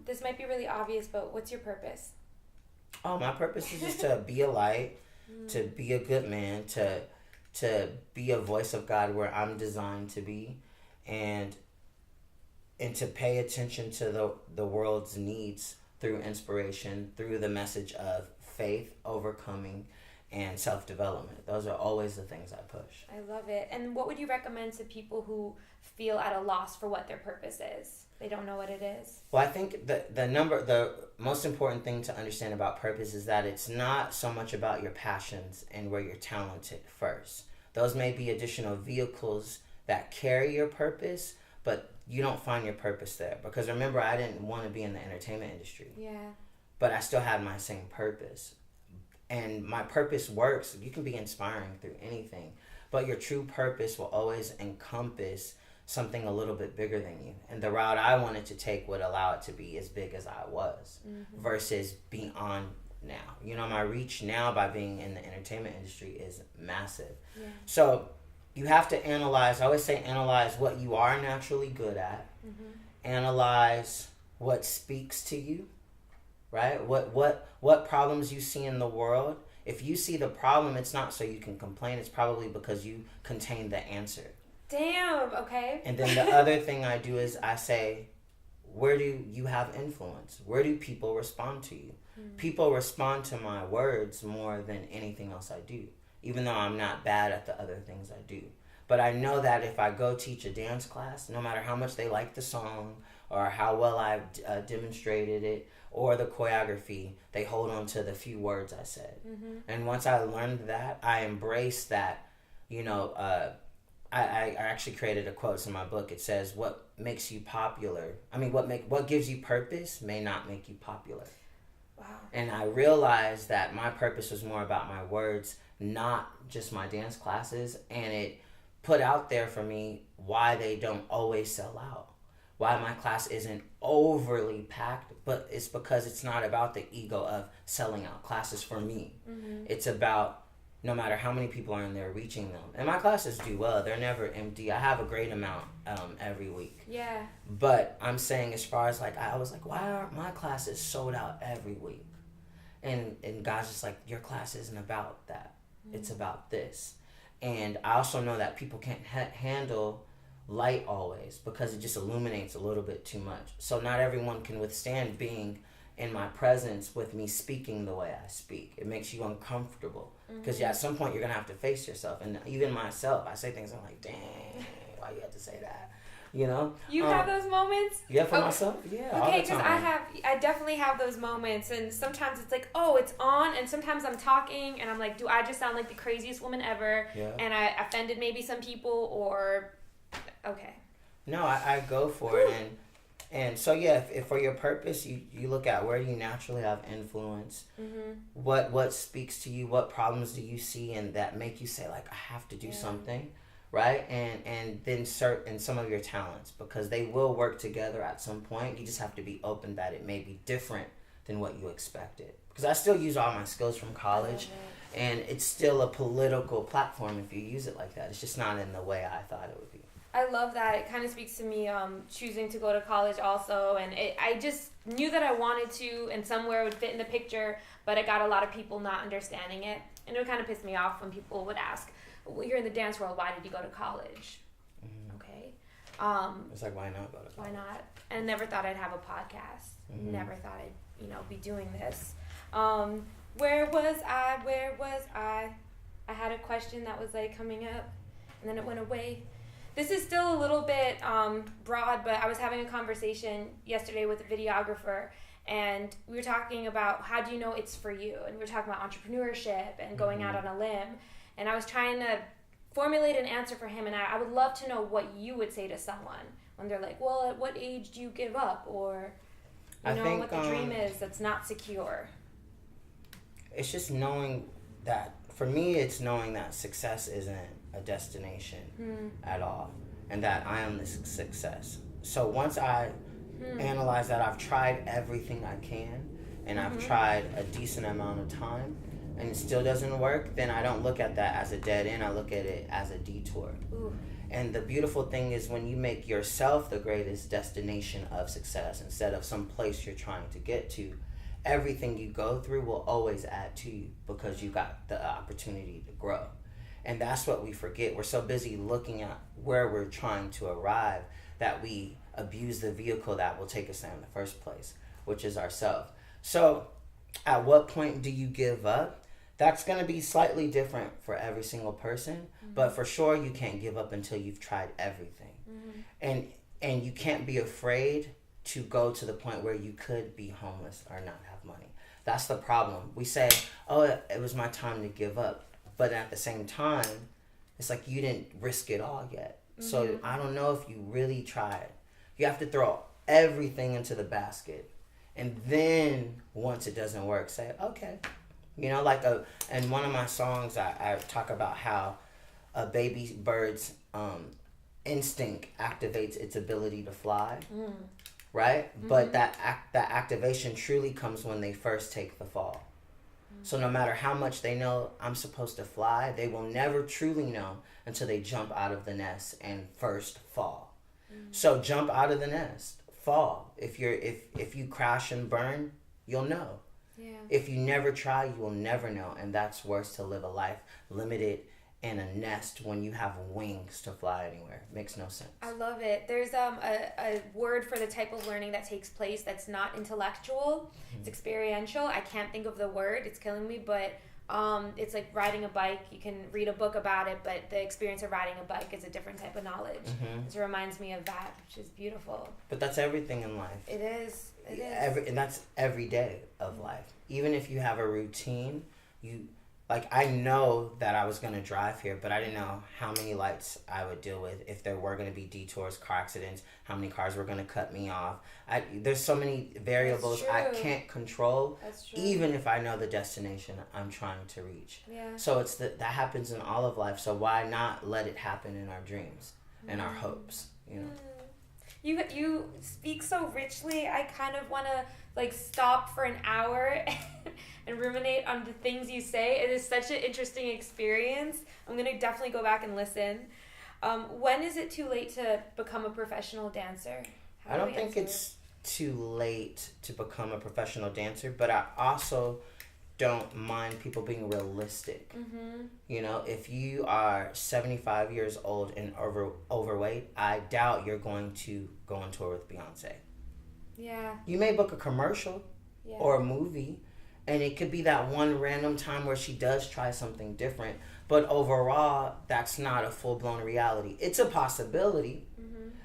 This might be really obvious, but what's your purpose? Oh, my purpose is just to be a light, to be a good man, to be a voice of God where I'm designed to be, and to pay attention to the world's needs through inspiration, through the message of faith, overcoming, and self-development. Those are always the things I push. I love it. And what would you recommend to people who feel at a loss for what their purpose is? They don't know what it is. Well, I think the most important thing to understand about purpose is that it's not so much about your passions and where you're talented first. Those may be additional vehicles that carry your purpose, but you don't find your purpose there. Because remember, I didn't want to be in the entertainment industry. Yeah. But I still had my same purpose. And my purpose works. You can be inspiring through anything. But your true purpose will always encompass something a little bit bigger than you. And the route I wanted to take would allow it to be as big as I was versus beyond now. You know, my reach now by being in the entertainment industry is massive. Yeah. So you have to analyze. I always say analyze what you are naturally good at. Analyze what speaks to you, right? What problems you see in the world. If you see the problem, it's not so you can complain. It's probably because you contain the answer. Damn, okay. And then the other thing I do is I say, where do you have influence? Where do people respond to you? People respond to my words more than anything else I do, even though I'm not bad at the other things I do. But I know that if I go teach a dance class, no matter how much they like the song or how well I've demonstrated it or the choreography, they hold on to the few words I said. And once I learned that, I embraced that, you know, I actually created a quote in my book. It says, what makes you popular, what gives you purpose may not make you popular. Wow. And I realized that my purpose was more about my words, not just my dance classes. And it put out there for me why they don't always sell out. Why my class isn't overly packed, but it's because it's not about the ego of selling out classes for me. It's about no matter how many people are in there, reaching them. And my classes do well. They're never empty. I have a great amount every week. Yeah. But I'm saying as far as like, I was like, why aren't my classes sold out every week? And God's just like, your class isn't about that. It's about this. And I also know that people can't handle light always because it just illuminates a little bit too much. So not everyone can withstand being in my presence with me speaking the way I speak. It makes you uncomfortable because at some point you're gonna have to face yourself. And even myself, I say things I'm like, dang, why you have to say that? You know? You have those moments? Yeah, for myself? Yeah. Okay, because I definitely have those moments, and sometimes it's like, oh, it's on, and sometimes I'm talking and I'm like, do I just sound like the craziest woman ever? Yeah. And I offended maybe some people, or okay. No, I go for it. And so, yeah, if for your purpose, you look at where you naturally have influence, what speaks to you, what problems do you see, and that make you say, like, I have to do something, right? And then in some of your talents, because they will work together at some point. You just have to be open that it may be different than what you expected. Because I still use all my skills from college, and it's still a political platform if you use it like that. It's just not in the way I thought it would be. I love that. It kind of speaks to me choosing to go to college also. And I just knew that I wanted to and somewhere it would fit in the picture, but I got a lot of people not understanding it. And it would kind of piss me off when people would ask, well, you're in the dance world, why did you go to college? Okay. It's like, why not go to college? Why not? And never thought I'd have a podcast. Never thought I'd, be doing this. Where was I? I had a question that was like coming up and then it went away. This is still a little bit broad, but I was having a conversation yesterday with a videographer, and we were talking about how do you know it's for you, and we were talking about entrepreneurship and going out on a limb, and I was trying to formulate an answer for him, and I would love to know what you would say to someone when they're like, well, at what age do you give up, or what the dream is that's not secure? It's just knowing that, for me, it's knowing that success isn't a destination at all, and that I am the success. So once I analyze that I've tried everything I can, and I've tried a decent amount of time, and it still doesn't work, then I don't look at that as a dead end. I look at it as a detour. And the beautiful thing is when you make yourself the greatest destination of success instead of some place you're trying to get to, everything you go through will always add to you because you got the opportunity to grow. And that's what we forget. We're so busy looking at where we're trying to arrive that we abuse the vehicle that will take us there in the first place, which is ourselves. So at what point do you give up? That's going to be slightly different for every single person, but for sure you can't give up until you've tried everything. And you can't be afraid to go to the point where you could be homeless or not have money. That's the problem. We say, oh, it was my time to give up. But at the same time, it's like you didn't risk it all yet. So I don't know if you really tried. You have to throw everything into the basket. And then once it doesn't work, say, okay. You know, like in one of my songs, I talk about how a baby bird's instinct activates its ability to fly, right? But that activation truly comes when they first take the fall. So no matter how much they know I'm supposed to fly, they will never truly know until they jump out of the nest and first fall. So jump out of the nest, fall. If you crash and burn, you'll know. Yeah. If you never try, you will never know. And that's worse to live a life limited in a nest when you have wings to fly anywhere. It makes no sense. I love it. There's a word for the type of learning that takes place that's not intellectual. It's experiential. I can't think of the word. It's killing me, but it's like riding a bike. You can read a book about it, but the experience of riding a bike is a different type of knowledge. It reminds me of that, which is beautiful. But that's everything in life. It is. It is. And that's every day of life. Even if you have a routine, I know that I was going to drive here, but I didn't know how many lights I would deal with, if there were going to be detours, car accidents, how many cars were going to cut me off. There's so many variables I can't control, even if I know the destination I'm trying to reach. Yeah. So that happens in all of life. So why not let it happen in our dreams and our hopes, you know? You speak so richly. I kind of want to stop for an hour and ruminate on the things you say. It is such an interesting experience. I'm going to definitely go back and listen. When is it too late to become a professional dancer? I don't think it's too late to become a professional dancer, but I also don't mind people being realistic. You know, if you are 75 years old and overweight, I doubt you're going to go on tour with Beyonce. Yeah. You may book a commercial or a movie, and it could be that one random time where she does try something different, but overall, that's not a full-blown reality. It's a possibility,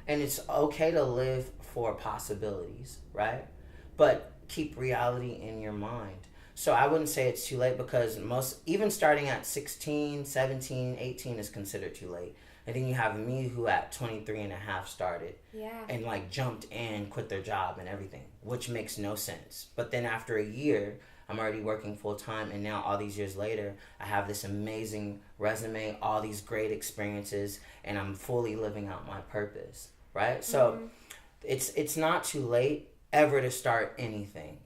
and it's okay to live for possibilities, right? But keep reality in your mind. So I wouldn't say it's too late because even starting at 16, 17, 18 is considered too late. And then you have me who at 23 and a half started and jumped in, quit their job and everything, which makes no sense. But then after a year, I'm already working full time. And now all these years later, I have this amazing resume, all these great experiences, and I'm fully living out my purpose, right? So it's not too late ever to start anything.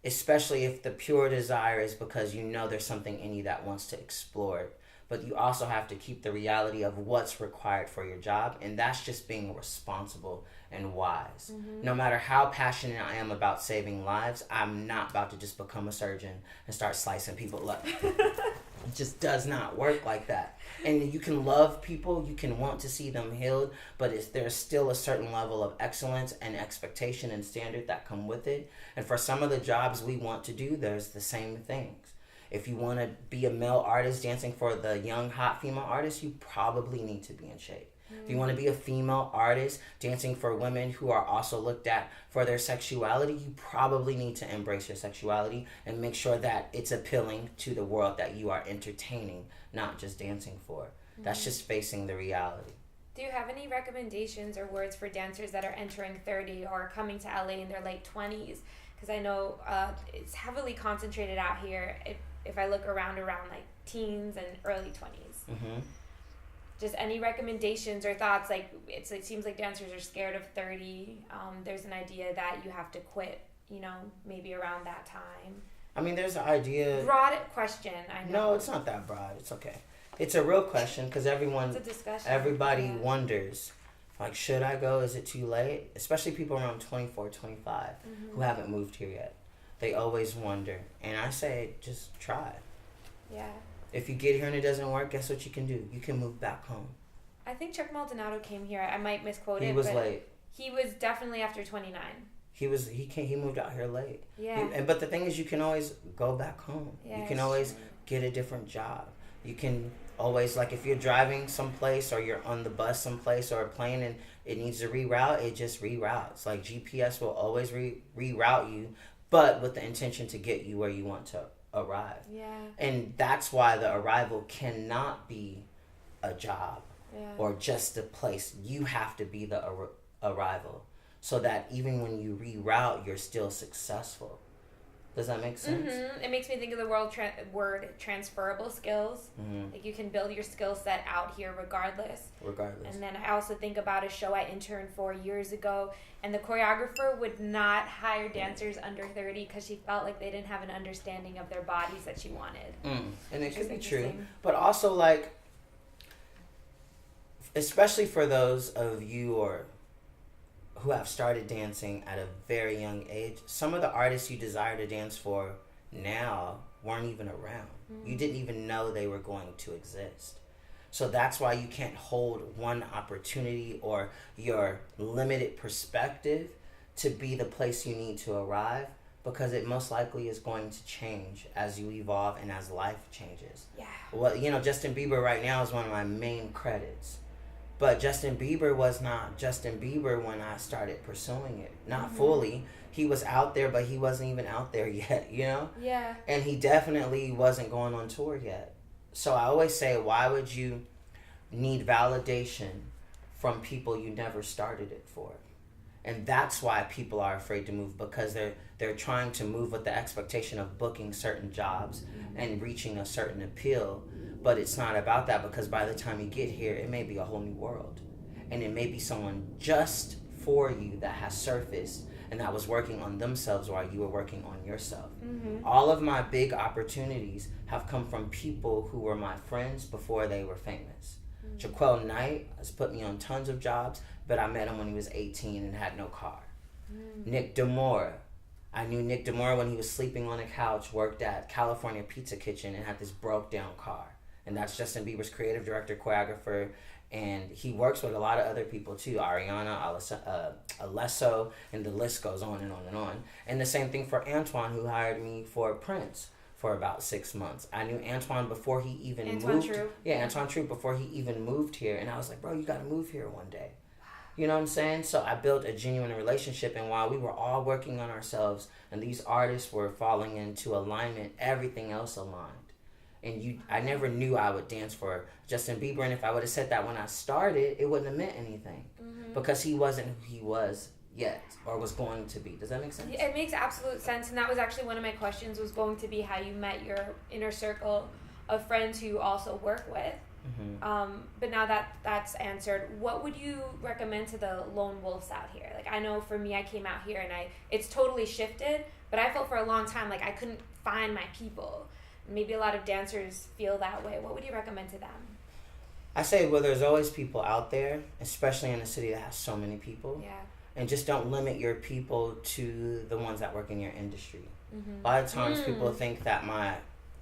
Especially if the pure desire is because you know there's something in you that wants to explore it. But you also have to keep the reality of what's required for your job, and that's just being responsible and wise. No matter how passionate I am about saving lives, I'm not about to just become a surgeon and start slicing people up. It just does not work like that. And you can love people, you can want to see them healed, but there's still a certain level of excellence and expectation and standard that come with it. And for some of the jobs we want to do, there's the same things. If you want to be a male artist dancing for the young, hot female artist, you probably need to be in shape. If you want to be a female artist dancing for women who are also looked at for their sexuality, you probably need to embrace your sexuality and make sure that it's appealing to the world that you are entertaining, not just dancing for. That's just facing the reality. Do you have any recommendations or words for dancers that are entering 30 or coming to LA in their late 20s? Because I know it's heavily concentrated out here. If I look around teens and early 20s. Just any recommendations or thoughts? It seems like dancers are scared of 30. There's an idea that you have to quit, maybe around that time. I mean, there's an idea. Broad question, I know. No, it's not that broad. It's okay. It's a real question because It's a discussion. everybody wonders, like, should I go? Is it too late? Especially people around 24, 25 who haven't moved here yet. They always wonder. And I say, just try. Yeah. If you get here and it doesn't work, guess what you can do? You can move back home. I think Chuck Maldonado came here. I might misquote it. He was but late. He was definitely after 29. He moved out here late. Yeah. But the thing is, you can always go back home. Yeah, you can always get a different job. You can always, like, if you're driving someplace or you're on the bus someplace or a plane and it needs to reroute, it just reroutes. Like, GPS will always reroute you, but with the intention to get you where you want to arrive. Yeah. And that's why the arrival cannot be a job Yeah. or just a place. You have to be the arrival so that even when you reroute, you're still successful. Does that make sense? Mm-hmm. It makes me think of the word transferable skills. Mm-hmm. Like, you can build your skill set out here regardless. Regardless. And then I also think about a show I interned for years ago, and the choreographer would not hire dancers under 30 because she felt like they didn't have an understanding of their bodies that she wanted. And it could be true. Interesting. But also, like, especially for those of you who have started dancing at a very young age, some of the artists you desire to dance for now weren't even around. You didn't even know they were going to exist. So that's why you can't hold one opportunity or your limited perspective to be the place you need to arrive, because it most likely is going to change as you evolve and as life changes. Yeah. Well, Justin Bieber right now is one of my main credits. But Justin Bieber was not Justin Bieber when I started pursuing it. Not fully. He was out there, but he wasn't even out there yet, Yeah. And he definitely wasn't going on tour yet. So I always say, why would you need validation from people you never started it for? And that's why people are afraid to move, because they're trying to move with the expectation of booking certain jobs and reaching a certain appeal. But it's not about that, because by the time you get here, it may be a whole new world. And it may be someone just for you that has surfaced and that was working on themselves while you were working on yourself. All of my big opportunities have come from people who were my friends before they were famous. Jaquel Knight has put me on tons of jobs, but I met him when he was 18 and had no car. Nick Demora. I knew Nick Demora when he was sleeping on a couch, worked at California Pizza Kitchen, and had this broke down car. And that's Justin Bieber's creative director, choreographer, and he works with a lot of other people too, Ariana, Alesso, and the list goes on and on and on. And the same thing for Antoine, who hired me for Prince for about 6 months. I knew Antoine before he even moved. True. Yeah, Antoine True before he even moved here. And I was like, bro, you gotta move here one day. You know what I'm saying? So I built a genuine relationship, and while we were all working on ourselves and these artists were falling into alignment, everything else aligned. And I never knew I would dance for Justin Bieber, and if I would have said that when I started, it wouldn't have meant anything, because he wasn't who he was yet or was going to be. Does that make sense? It makes absolute sense, and that was actually one of my questions, was going to be how you met your inner circle of friends who you also work with. But now that's answered, what would you recommend to the lone wolves out here? Like, I know for me, I came out here and it's totally shifted, but I felt for a long time like I couldn't find my people. Maybe a lot of dancers feel that way. What would you recommend to them? I say, well, there's always people out there, especially in a city that has so many people. Yeah. And just don't limit your people to the ones that work in your industry. A lot of times people think that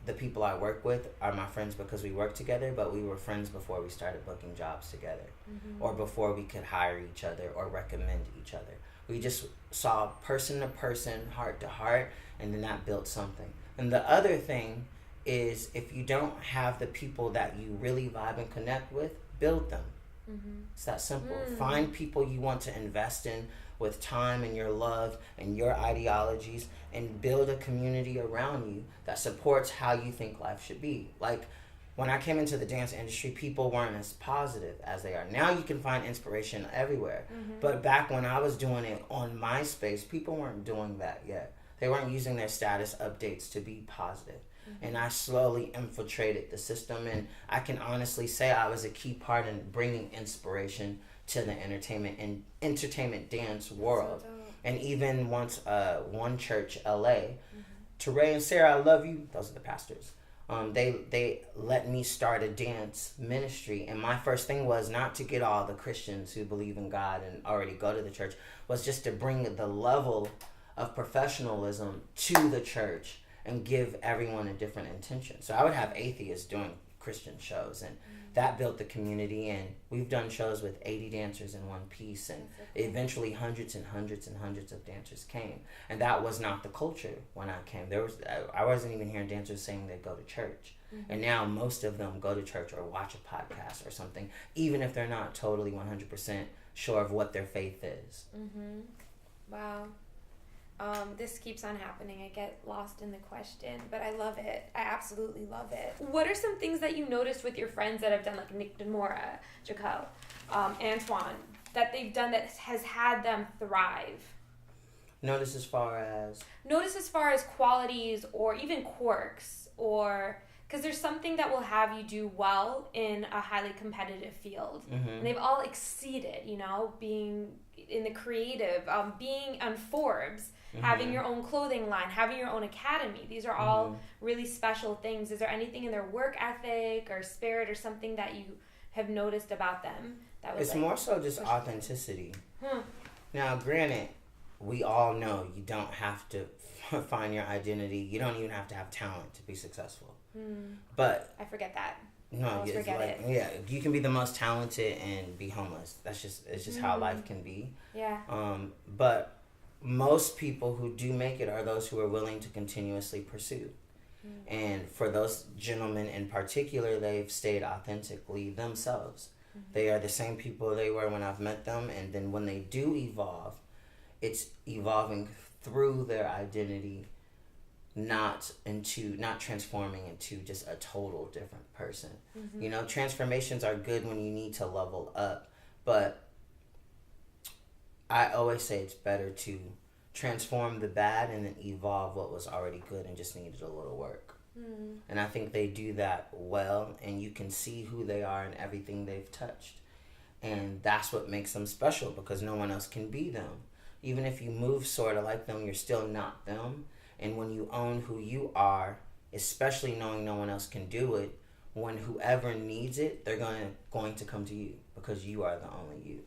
the people I work with are my friends because we work together, but we were friends before we started booking jobs together, or before we could hire each other or recommend each other. We just saw person to person, heart to heart, and then that built something. And the other thing is, if you don't have the people that you really vibe and connect with, build them. It's that simple. Find people you want to invest in with time and your love and your ideologies, and build a community around you that supports how you think life should be. Like, when I came into the dance industry, people weren't as positive as they are. Now you can find inspiration everywhere. But back when I was doing it on MySpace, people weren't doing that yet. They weren't using their status updates to be positive. And I slowly infiltrated the system, and I can honestly say I was a key part in bringing inspiration to the entertainment dance world. So and even once One Church LA, Teray and Sarah, I love you, those are the pastors. They let me start a dance ministry, and my first thing was not to get all the Christians who believe in God and already go to the church, was just to bring the level of professionalism to the church and give everyone a different intention. So I would have atheists doing Christian shows, and that built the community, and we've done shows with 80 dancers in one piece, and eventually hundreds and hundreds and hundreds of dancers came, and that was not the culture when I came. I wasn't even hearing dancers saying they go to church, and now most of them go to church or watch a podcast or something, even if they're not totally 100% sure of what their faith is. Wow. This keeps on happening. I get lost in the question, but I love it. I absolutely love it. What are some things that you noticed with your friends that have done, like Nick Demora, Jaco, Antoine, that they've done that has had them thrive? Notice as far as qualities or even quirks, or because there's something that will have you do well in a highly competitive field. And they've all exceeded, being in the creative, being on Forbes, having your own clothing line, having your own academy. These are all really special things. Is there anything in their work ethic or spirit or something that you have noticed about them? It's more so just authenticity. Now, granted, we all know you don't have to find your identity. You don't even have to have talent to be successful. But I forget that. No, you can be the most talented and be homeless. It's just how life can be. Yeah. But most people who do make it are those who are willing to continuously pursue. And for those gentlemen in particular, they've stayed authentically themselves. They are the same people they were when I've met them, and then when they do evolve, it's evolving through their identity, not transforming into just a total different person. Transformations are good when you need to level up, but I always say it's better to transform the bad and then evolve what was already good and just needed a little work. And I think they do that well, and you can see who they are in everything they've touched, and that's what makes them special, because no one else can be them. Even if you move sort of like them, you're still not them. And when you own who you are, especially knowing no one else can do it, when whoever needs it, they're going to come to you, because you are the only you.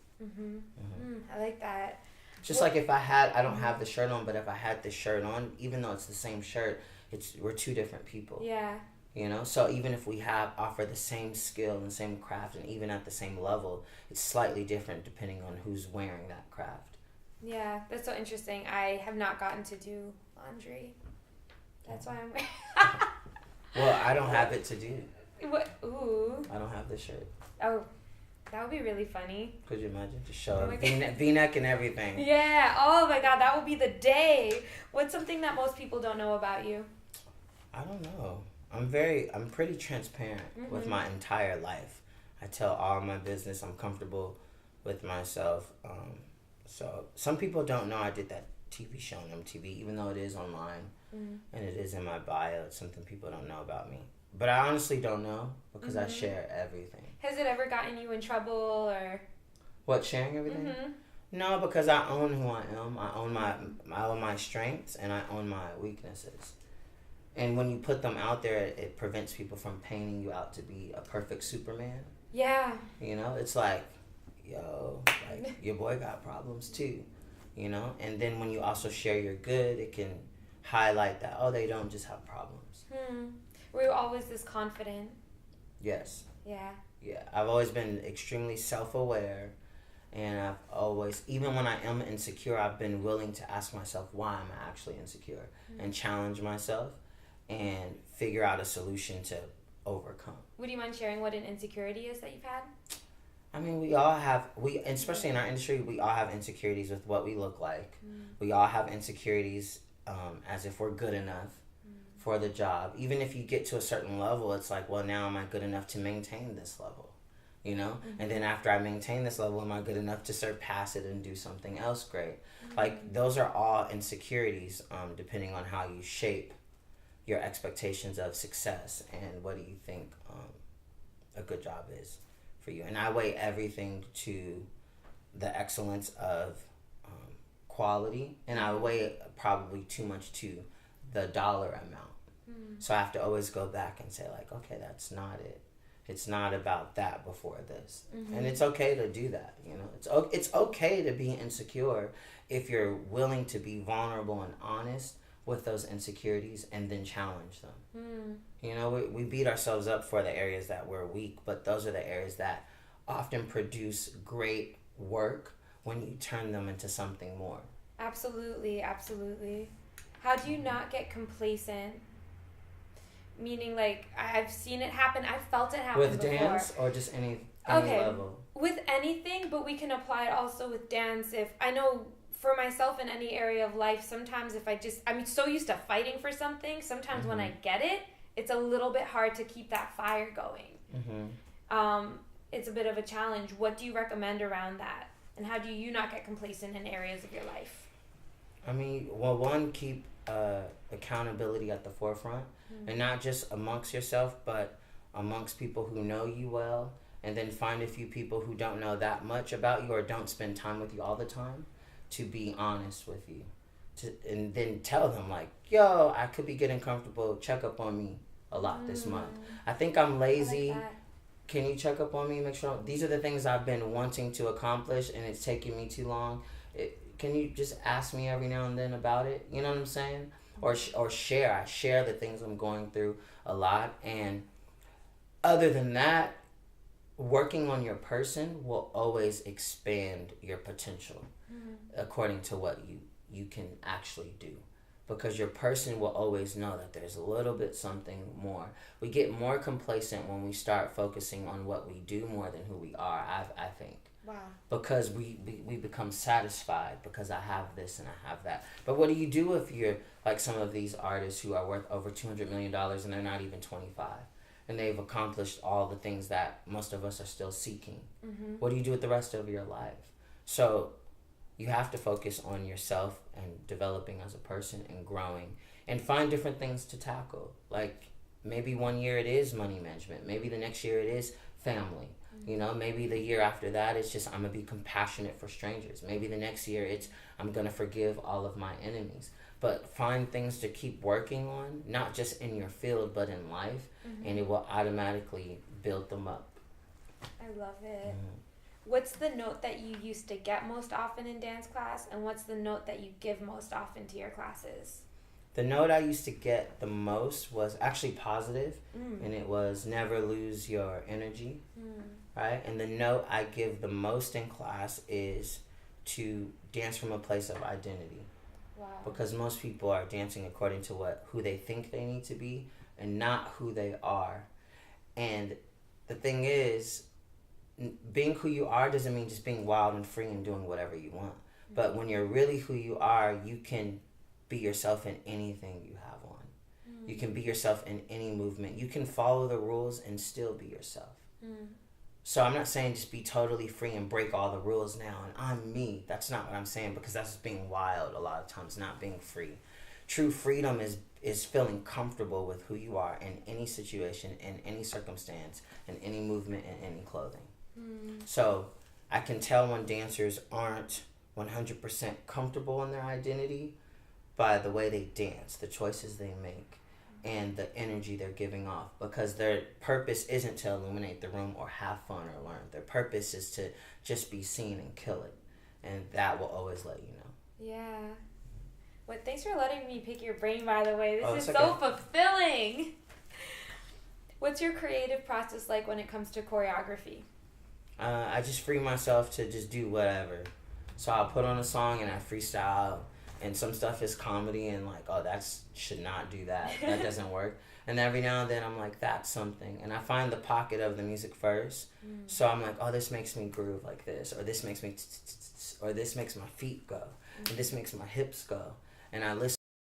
I like that. Just like if I don't have the shirt on, but if I had this shirt on, even though it's the same shirt, we're two different people. Yeah. So even if we offer the same skill and same craft, and even at the same level, it's slightly different depending on who's wearing that craft. Yeah, that's so interesting. I have not gotten to do laundry. That's why I'm wearing. Well, I don't have it to do. What? Ooh. I don't have the shirt. Oh, that would be really funny. Could you imagine? Just show up V-neck and everything. Yeah. Oh my God, that would be the day. What's something that most people don't know about you? I don't know. I'm pretty transparent with my entire life. I tell all my business. I'm comfortable with myself. So some people don't know I did that TV show on MTV, even though it is online and it is in my bio. It's something people don't know about me. But I honestly don't know, because I share everything. Has it ever gotten you in trouble, or? What, sharing everything? No, because I own who I am. I own my strengths, and I own my weaknesses. And when you put them out there, it prevents people from painting you out to be a perfect Superman. Yeah. It's like, your boy got problems too, And then when you also share your good, it can highlight that, they don't just have problems. Were you always this confident? Yes. Yeah. Yeah, I've always been extremely self-aware, and I've always, even when I am insecure, I've been willing to ask myself, why am I actually insecure? And challenge myself and figure out a solution to overcome. Would you mind sharing what an insecurity is that you've had? I mean, we all have, especially in our industry, we all have insecurities with what we look like. We all have insecurities as if we're good enough for the job. Even if you get to a certain level, it's like, well, now am I good enough to maintain this level? And then after I maintain this level, am I good enough to surpass it and do something else great? Like, those are all insecurities, depending on how you shape your expectations of success and what do you think a good job is for you. And I weigh everything to the excellence of quality, and I weigh it probably too much to the dollar amount. So I have to always go back and say, like, okay, that's not it. It's not about that before this. And it's okay to do that, you know. It's okay to be insecure if you're willing to be vulnerable and honest with those insecurities and then challenge them. You know, we beat ourselves up for the areas that we're weak, but those are the areas that often produce great work when you turn them into something more. Absolutely, absolutely. How do you not get complacent? Meaning, like, I've seen it happen. I've felt it happen with before. Dance or just any level? With anything, but we can apply it also with dance. If I know for myself in any area of life, sometimes if I'm so used to fighting for something, sometimes when I get it, it's a little bit hard to keep that fire going. It's a bit of a challenge. What do you recommend around that? And how do you not get complacent in areas of your life? I mean, well, one, keep accountability at the forefront, and not just amongst yourself, but amongst people who know you well, and then find a few people who don't know that much about you or don't spend time with you all the time to be honest with you. And then tell them, like, yo, I could be getting comfortable. Check up on me a lot this month. I think I'm lazy. Can you check up on me? Make sure these are the things I've been wanting to accomplish, and it's taking me too long. Can you just ask me every now and then about it? You know what I'm saying? Or share. I share the things I'm going through a lot. And other than that, working on your person will always expand your potential according to what you can actually do. Because your person will always know that there's a little bit something more. We get more complacent when we start focusing on what we do more than who we are, I think. Wow. Because we become satisfied because I have this and I have that. But what do you do if you're like some of these artists who are worth over $200 million and they're not even 25? And they've accomplished all the things that most of us are still seeking. What do you do with the rest of your life? So you have to focus on yourself and developing as a person and growing and find different things to tackle. Like maybe one year it is money management. Maybe the next year it is family. You know, maybe the year after that it's just I'm going to be compassionate for strangers. Maybe the next year it's I'm going to forgive all of my enemies. But find things to keep working on, not just in your field but in life, and it will automatically build them up. I love it. What's the note that you used to get most often in dance class, and what's the note that you give most often to your classes? The note I used to get the most was actually positive, and it was never lose your energy, right? And the note I give the most in class is to dance from a place of identity. Wow. Because most people are dancing according to who they think they need to be and not who they are. And the thing is, being who you are doesn't mean just being wild and free and doing whatever you want. But when you're really who you are, you can be yourself in anything you have on. You can be yourself in any movement. You can follow the rules and still be yourself. So I'm not saying just be totally free and break all the rules now and I'm me. That's not what I'm saying, because that's just being wild a lot of times, not being free. True freedom is feeling comfortable with who you are in any situation, in any circumstance, in any movement, in any clothing. So I can tell when dancers aren't 100% comfortable in their identity by the way they dance, the choices they make, and the energy they're giving off, because their purpose isn't to illuminate the room or have fun or learn. Their purpose is to just be seen and kill it, and that will always let you know. Yeah. Well, thanks for letting me pick your brain, by the way. This is okay. so fulfilling. What's your creative process like when it comes to choreography? I just free myself to just do whatever. So I'll put on a song and I freestyle, and some stuff is comedy and like, oh, that should not do that. That doesn't work. And every now and then I'm like, that's something. And I find the pocket of the music first. So I'm like, oh, this makes me groove like this, or this makes me, or this makes my feet go, and this makes my hips go. And I listen